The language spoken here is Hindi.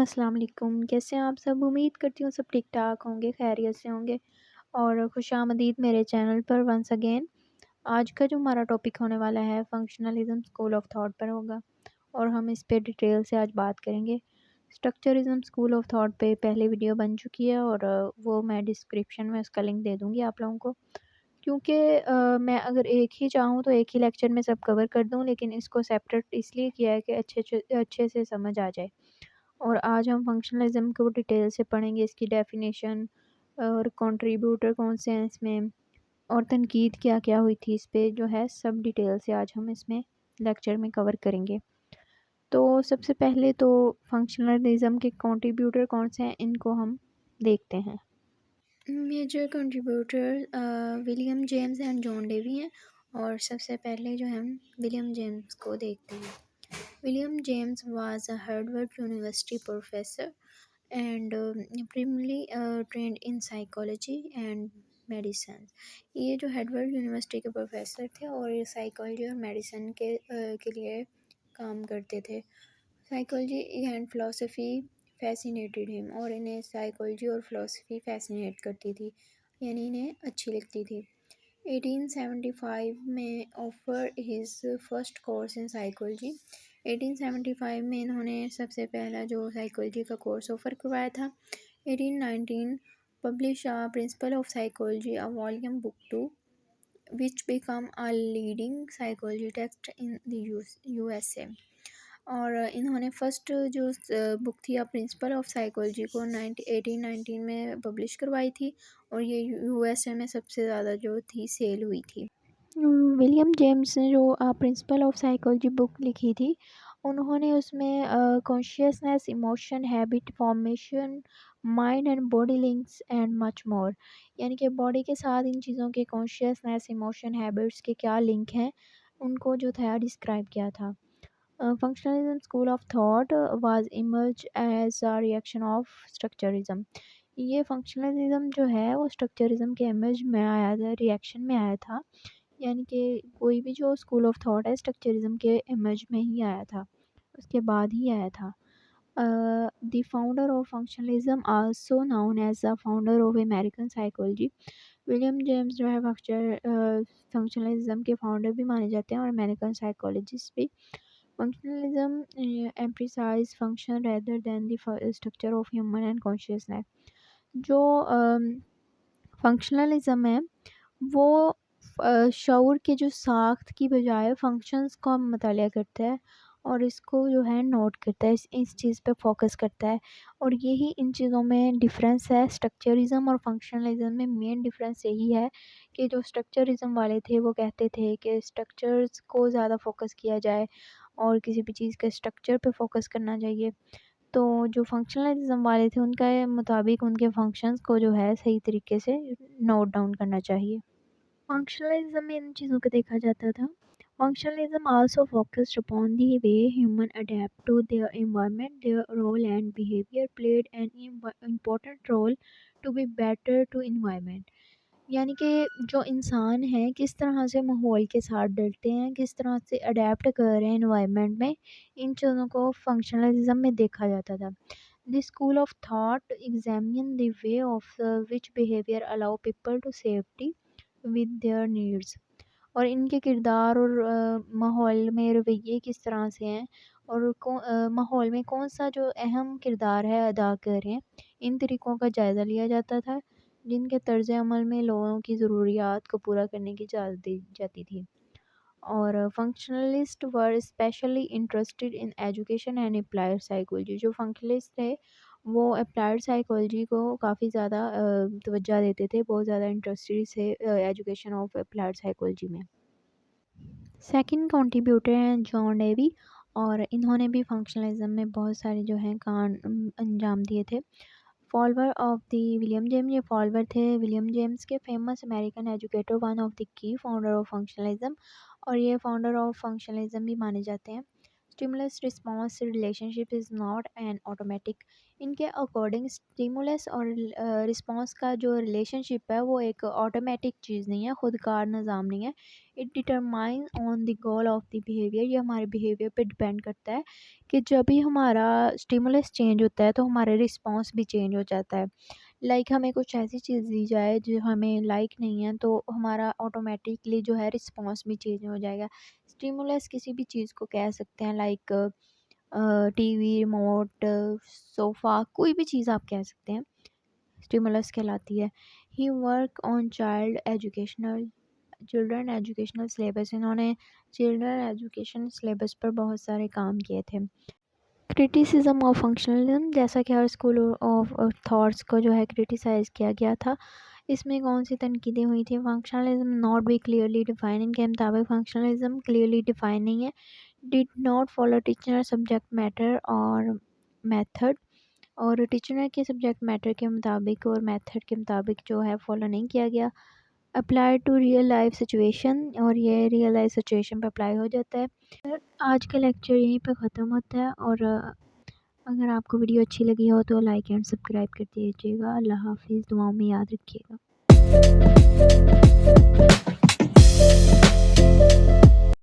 अस्सलाम वालेकुम। कैसे हैं आप सब? उम्मीद करती हूँ सब ठीक-ठाक होंगे, खैरियत से होंगे और खुशामदीद मेरे चैनल पर वंस अगेन। आज का जो हमारा टॉपिक होने वाला है फंक्शनलिज़्म स्कूल ऑफ थॉट पर होगा और हम इस पे डिटेल से आज बात करेंगे। स्ट्रक्चरिज़्म स्कूल ऑफ थॉट पे पहले वीडियो बन चुकी है और वो मैं डिस्क्रिप्शन में उसका लिंक दे दूँगी आप लोगों को। क्योंकि मैं अगर एक ही चाहूँ तो एक ही लेक्चर में सब कवर कर दूँ, लेकिन इसको सेपरेट इसलिए किया है कि अच्छे से समझ आ जाए। और आज हम फंक्शनलिज़्म को डिटेल से पढ़ेंगे, इसकी डेफ़िनेशन और कंट्रीब्यूटर कौन से हैं इसमें और तनकीद क्या-क्या हुई थी इस पे, जो है सब डिटेल से आज हम इसमें लेक्चर में कवर करेंगे। तो सबसे पहले तो फंक्शनलिज़्म के कंट्रीब्यूटर कौन से हैं, इनको हम देखते हैं। Major contributor William James and John Dewey हैं और सबसे पहले जो है हम विलियम जेम्स को देखते हैं। William James was a Harvard University professor and primarily trained in psychology and medicine। ये जो हार्वर्ड यूनिवर्सिटी के प्रोफेसर थे और ये साइकोलॉजी और मेडिसिन के लिए काम करते थे। Psychology and philosophy fascinated him और इन्हें साइकोलॉजी और फिलोसफी फैसिनेट करती थी, यानी इन्हें अच्छी लगती थी। 1875 में offer his first course in psychology. 1875 में इन्होंने सबसे पहला जो साइकोलॉजी का कोर्स ऑफर करवाया था। 1819 publish a principle of psychology a volume book 2 which become a leading psychology text in the USA. और इन्होंने फर्स्ट जो बुक थी अ प्रिंसिपल ऑफ साइकोलॉजी को 1819 में पब्लिश करवाई थी और ये यूएसए में सबसे ज़्यादा जो थी सेल हुई थी। विलियम जेम्स ने जो प्रिंसिपल ऑफ साइकोलॉजी बुक लिखी थी, उन्होंने उसमें consciousness, emotion, habit formation, mind and body links and much more, यानी कि बॉडी के साथ इन चीज़ों के कॉन्शियसनेस, इमोशन, हैबिट्स के क्या लिंक हैं, उनको जो था डिस्क्राइब किया था। Functionalism school of thought was emerged as a reaction of structuralism। ये फंक्शनलिज्म जो है वो स्ट्रक्चरिज्म के इमेज में आया था, रिएक्शन में आया था, यानी कि कोई भी जो स्कूल ऑफ थॉट है स्ट्रक्चरिज्म के इमेज में ही आया था, उसके बाद ही आया था। The founder of functionalism also known as the founder of American psychology. William James जो है फंक्शनलिज्म के फाउंडर भी माने जाते हैं और अमेरिकन साइकोलॉजिस्ट भी। Functionalism emphasizes function rather than the structure of human and consciousness। जो फंक्शनलिज्म है वो शऊर के जो साख्त की बजाय फंक्शंस का मतालिया करता है और इसको जो है नोट करता है, इस चीज़ पे फोकस करता है। और यही इन चीज़ों में डिफरेंस है स्ट्रक्चरिज्म और फंक्शनलिज्म में। मेन डिफरेंस यही है कि जो स्ट्रक्चरिज्म वाले थे वो कहते थे कि स्ट्रक्चर्स को ज़्यादा फोकस किया जाए और किसी भी चीज़ के स्ट्रक्चर पे फोकस करना चाहिए। तो जो फंक्शनलिज्म वाले थे उनके मुताबिक उनके फंक्शंस को जो है सही तरीके से नोट डाउन करना चाहिए। फंक्शनलिज्म में इन चीज़ों को देखा जाता था। Functionalism also focused upon the way human adept to their environment, their role and behaviour played an important role to be better to environment. यानी कि जो इंसान है किस तरह से माहौल के साथ डलते हैं, किस तरह से अडेप्ट कर रहे हैं एनवायरनमेंट में, इन चीज़ों को फंक्शनलिज्म में देखा जाता था। The school of thought examine the way of which behaviour allow people to safety with their needs. और इनके किरदार और माहौल में रवैये किस तरह से हैं और माहौल में कौन सा जो अहम किरदार है अदा कर रहे हैं, इन तरीक़ों का जायज़ा लिया जाता था, जिनके तर्ज़ अमल में लोगों की ज़रूरियात को पूरा करने की इजाज़त दी जाती थी। और functionalist were specially interested in education and applied psychology. जो फंक्शनलिस्ट थे वो अप्लाइड साइकोलॉजी को काफ़ी ज़्यादा तवज्जो देते थे, बहुत ज़्यादा इंटरेस्टेड थे एजुकेशन ऑफ अप्लाइड साइकोलॉजी में। सेकंड कंट्रीब्यूटर हैं जॉन डेवी और इन्होंने भी फंक्शनलिज्म में बहुत सारे जो हैं अंजाम दिए थे। Follower of the William James, ये फॉलोअर थे विलियम जेम्स के, famous American educator, one of the key founder of functionalism, और ये फाउंडर ऑफ फंक्शनलिज्म भी माने जाते हैं। Stimulus response relationship is not an automatic. इनके अकॉर्डिंग स्टिमुलस और रिस्पॉन्स का जो रिलेशनशिप है वो एक ऑटोमेटिक चीज़ नहीं है, खुदकार निज़ाम नहीं है। It determine on the goal of the behaviour. ये हमारे बिहेवियर पे डिपेंड करता है कि जब भी हमारा स्टिमुलस चेंज होता है तो हमारा रिस्पॉन्स भी चेंज हो जाता है। लाइक हमें कुछ ऐसी चीज़ दी जाए जो हमें लाइक नहीं है तो हमारा ऑटोमेटिकली जो है रिस्पॉन्स भी चेंज हो जाएगा। स्टिमुलस किसी भी चीज़ को कह सकते हैं, लाइक टीवी रिमोट, सोफ़ा, कोई भी चीज़ आप कह सकते हैं स्टिमुलस कहलाती है। He work on children educational syllabus. इन्होंने चिल्ड्रन एजुकेशन सिलेबस पर बहुत सारे काम किए थे। क्रिटिसिज्म ऑफ फंक्शनलिज्म, जैसा कि हर स्कूल ऑफ थॉट्स को जो है क्रिटिसाइज़ किया गया था। इसमें कौन सी तनकीदें हुई थी? Functionalism not be clearly define. इनके मुताबिक फंक्शनलिज्म क्लियरली डिफाइन नहीं है। Did not follow teacher subject matter और मेथड, और टीचर के सब्जेक्ट मैटर के मुताबिक और मेथड के मुताबिक जो है फॉलो नहीं किया गया। Apply to real life situation, और ये रियल लाइफ सिचुएशन पे अप्लाई हो जाता है। आज का लेक्चर यहीं पे ख़त्म होता है, और अगर आपको वीडियो अच्छी लगी हो तो लाइक एंड सब्सक्राइब कर दीजिएगा। अल्लाह हाफिज़, दुआओं में याद रखिएगा।